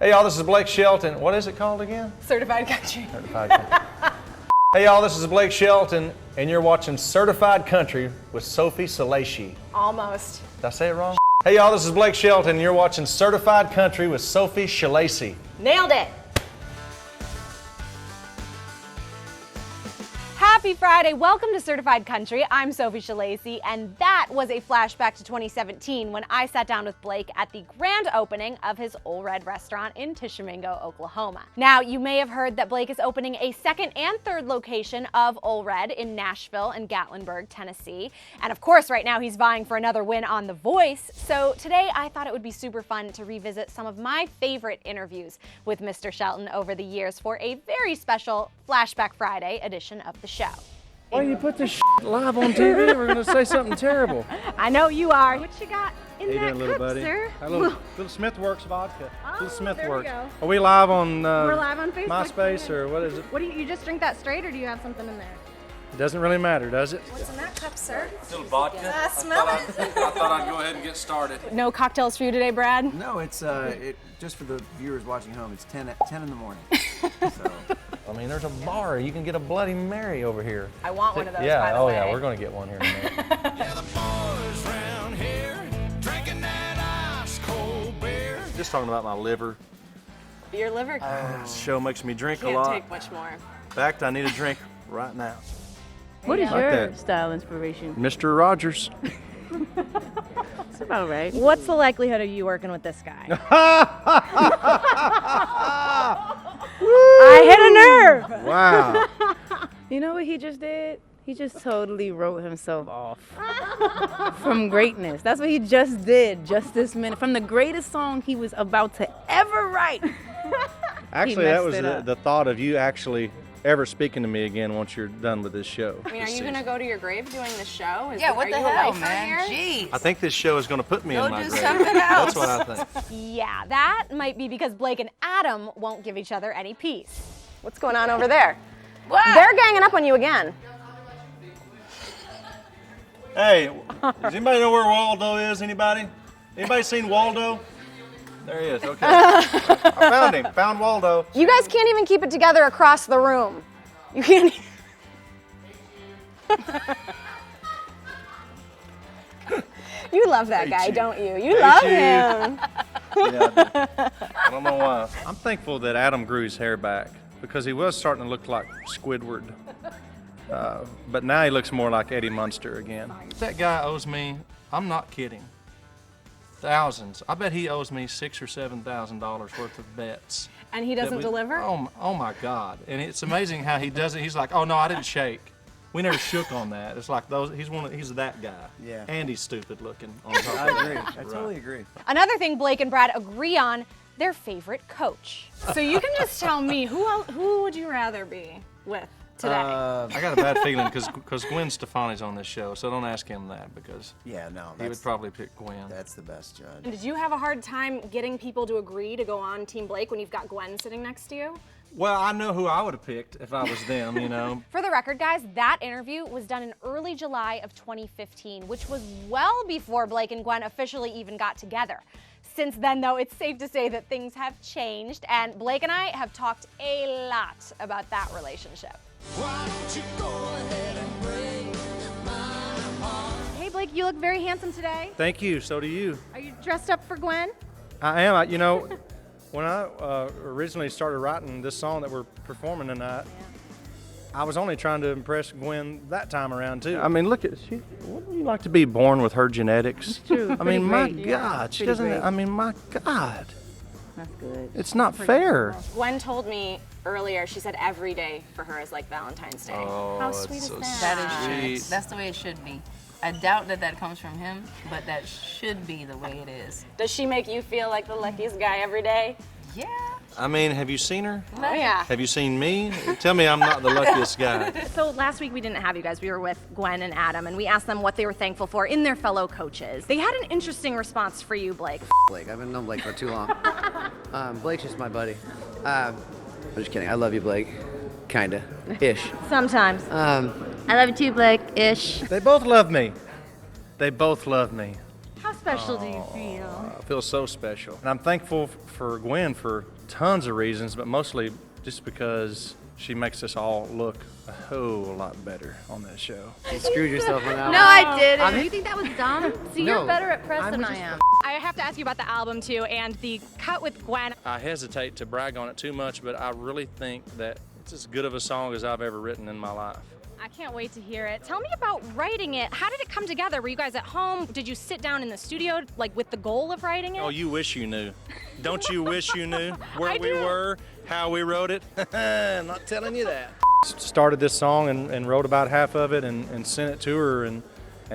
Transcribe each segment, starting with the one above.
Hey y'all, this is Blake Shelton. What is it called again? Certified Country. Certified Country. Hey y'all, this is Blake Shelton, and you're watching Certified Country with Sophie Schillaci. Almost. Did I say it wrong? Hey y'all, this is Blake Shelton, and you're watching Certified Country with Sophie Schillaci. Nailed it. Happy Friday. Welcome to Certified Country. I'm Sophie Schillaci, and that was a flashback to 2017 when I sat down with Blake at the grand opening of his Ole Red restaurant in Tishomingo, Oklahoma. Now, you may have heard that Blake is opening a second and third location of Ole Red in Nashville and Gatlinburg, Tennessee. And of course, right now he's vying for another win on The Voice. So today I thought it would be super fun to revisit some of my favorite interviews with Mr. Shelton over the years for a very special Flashback Friday edition of the show. Why do you put this live on TV? We're going to say something terrible. I know you are. What you got in that doing, little cup, buddy? sir? A little Smith Works vodka. Oh, Smith there we Works. go. Are we live on We're live on Facebook. MySpace, or what is it? What do you just drink that straight, or do you have something in there? It doesn't really matter, does it? What's in that cup, sir? Still vodka. Smell it. I thought I'd go ahead and get started. No cocktails for you today, Brad? No, it's just for the viewers watching home. It's 10 in the morning. So. I mean, there's a bar. You can get a Bloody Mary over here. I want one of those, Yeah, by the oh way. yeah, we're going to get one here in a minute. Yeah, the boys round here drinking that ice cold beer. Just talking about my liver. Your liver This show makes me drink a can't lot. take much more. In fact, I need a drink right now. What is Like your that. style inspiration? Mr. Rogers. It's about right. What's the likelihood of you working with this guy? I hit a nerve. Wow. You know what he just did? He just totally wrote himself off from greatness. That's what he just did, just this minute. From the greatest song he was about to ever write. Actually, that messed was it up. the thought of you actually ever speaking to me again once you're done with this show. I mean, are you going to go to your grave doing this show? Yeah, what the are you a hell, lifer man? here? Jeez. I think this show is going to put me Go in my do grave. something else. That's what I think. Yeah, that might be because Blake and Adam won't give each other any peace. What's going on over there? What? They're ganging up on you again. Hey, does anybody know where Waldo is? Anybody? Anybody seen Waldo? There he is. Okay. I found him. Found Waldo. You guys can't even keep it together across the room. You can't. You love that guy, don't you? You love him. Yeah, I don't know why. I'm thankful that Adam grew his hair back because he was starting to look like Squidward. But now he looks more like Eddie Munster again. That guy owes me, I'm not kidding, thousands. I bet he owes me $6,000 or $7,000 worth of bets. And he doesn't deliver? Oh my God. And it's amazing how he does it. He's like, oh no, I didn't shake. We never shook on that. It's like he's that guy. Yeah. And he's stupid looking on top I of agree. it. I totally agree. Another thing Blake and Brad agree on, their favorite coach. So you can just tell me, who would you rather be with today? I got a bad feeling because Gwen Stefani's on this show, so don't ask him that because Yeah, no. he would probably pick Gwen. That's the best judge. Did you have a hard time getting people to agree to go on Team Blake when you've got Gwen sitting next to you? Well, I know who I would have picked if I was them, you know. For the record, guys, that interview was done in early July of 2015, which was well before Blake and Gwen officially even got together. Since then, though, it's safe to say that things have changed, and Blake and I have talked a lot about that relationship. Why don't you go ahead and break my heart? Hey, Blake, you look very handsome today. Thank you, so do you. Are you dressed up for Gwen? I am. You know, when I originally started writing this song that we're performing tonight, I was only trying to impress Gwen that time around, too. I mean, look at, wouldn't you like to be born with her genetics? True. I mean, my Pretty great, yeah. God, she Pretty doesn't, great. I mean, my God. That's good. It's not fair. Gwen told me earlier, she said every day for her is like Valentine's Day. Oh, How sweet is so that? That is Sweet. true. That's the way it should be. I doubt that comes from him, but that should be the way it is. Does she make you feel like the luckiest guy every day? Yeah. I mean, have you seen her? Oh, yeah. Have you seen me? Tell me I'm not the luckiest guy. So last week we didn't have you guys. We were with Gwen and Adam, and we asked them what they were thankful for in their fellow coaches. They had an interesting response for you, Blake. Blake. I've been known Blake for too long. Blake's just my buddy. I'm just kidding. I love you, Blake. Kinda. Ish. Sometimes. I love you too, Blake. Ish. They both love me. They both love me. How special do you feel? I feel so special. And I'm thankful for Gwen for tons of reasons, but mostly just because she makes us all look a whole lot better on that show. You screwed yourself on that No, one. I didn't. Do you think that was dumb? See, No. you're better at press than I am. I have to ask you about the album too, and the cut with Gwen. I hesitate to brag on it too much, but I really think that it's as good of a song as I've ever written in my life. I can't wait to hear it. Tell me about writing it. How did it come together? Were you guys at home? Did you sit down in the studio, like with the goal of writing it? Oh, you wish you knew. Don't you wish you knew where I we do. were, how we wrote it? I'm not telling you that. Started this song and wrote about half of it and sent it to her, and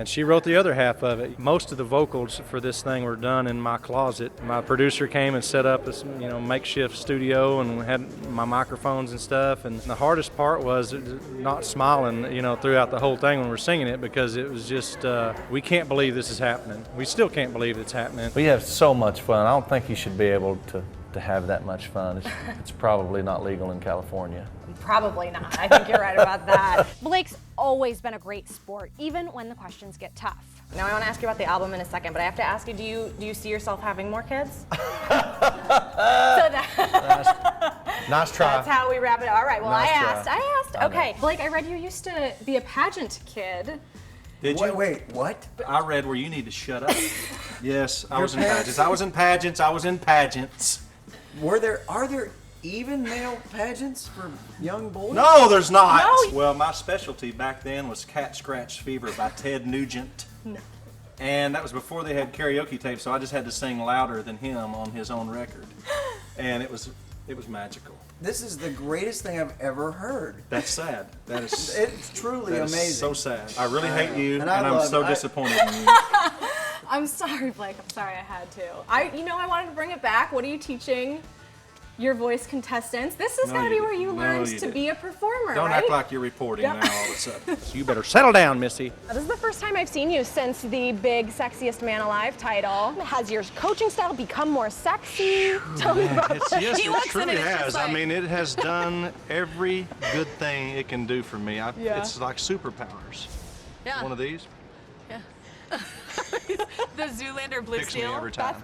she wrote the other half of it. Most of the vocals for this thing were done in my closet. My producer came and set up this, makeshift studio and had my microphones and stuff. And the hardest part was not smiling, throughout the whole thing when we're singing it, because it was just, we can't believe this is happening. We still can't believe it's happening. We have so much fun. I don't think you should be able to have that much fun. It's probably not legal in California. Probably not. I think you're right about that. Blake's always been a great sport, even when the questions get tough. Now I want to ask you about the album in a second, but I have to ask you, do you see yourself having more kids? Nice try. That's how we wrap it up. All right, well, Nice I try. asked. Okay. Blake, I read you used to be a pageant kid. Did you? Wait, what? I read where you need to shut up. Yes, I was in pageants. I was in pageants. I was in pageants. Are there even male pageants for young boys? No, there's not. Well, my specialty back then was Cat Scratch Fever by Ted Nugent. No. And that was before they had karaoke tapes, so I just had to sing louder than him on his own record. And it was magical. This is the greatest thing I've ever heard. That's sad. That is It's truly that is amazing. so sad. I really hate you, And and, I I'm love so it. disappointed in you. I'm sorry, Blake. I'm sorry I had to. I wanted to bring it back. What are you teaching your voice contestants? This is No, gotta you be where didn't. you No, learned you to didn't. be a performer, Don't right? act like you're reporting now all of a sudden. You better settle down, Missy. This is the first time I've seen you since the big Sexiest Man Alive title. Has your coaching style become more sexy? Tell me about Yes, that. it truly has. I mean, it has done every good thing it can do for me. It's like superpowers. Yeah. One of these The Zoolander blue picks me steel. every time.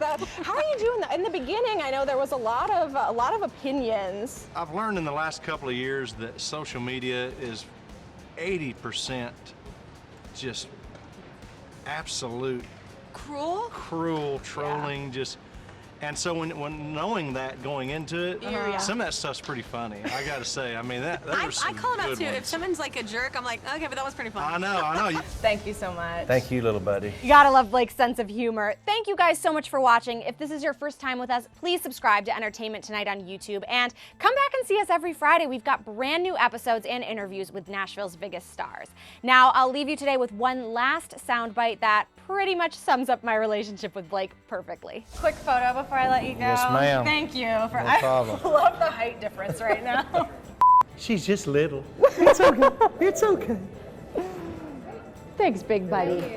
How are you doing that? In the beginning, I know there was a lot of opinions. I've learned in the last couple of years that social media is 80% just absolute cruel trolling, and so when knowing that going into it, some of that stuff's pretty funny. I gotta say, I mean that I was some call it out good too. ones. If someone's like a jerk, I'm like, okay, but that was pretty fun. I know. Thank you so much. Thank you, little buddy. You gotta love Blake's sense of humor. Thank you guys so much for watching. If this is your first time with us, please subscribe to Entertainment Tonight on YouTube and come back and see us every Friday. We've got brand new episodes and interviews with Nashville's biggest stars. Now, I'll leave you today with one last soundbite that pretty much sums up my relationship with Blake perfectly. Quick photo before I let you go. Yes, ma'am. Thank you. No problem. I love the height difference right now. She's just little. Thanks, big buddy.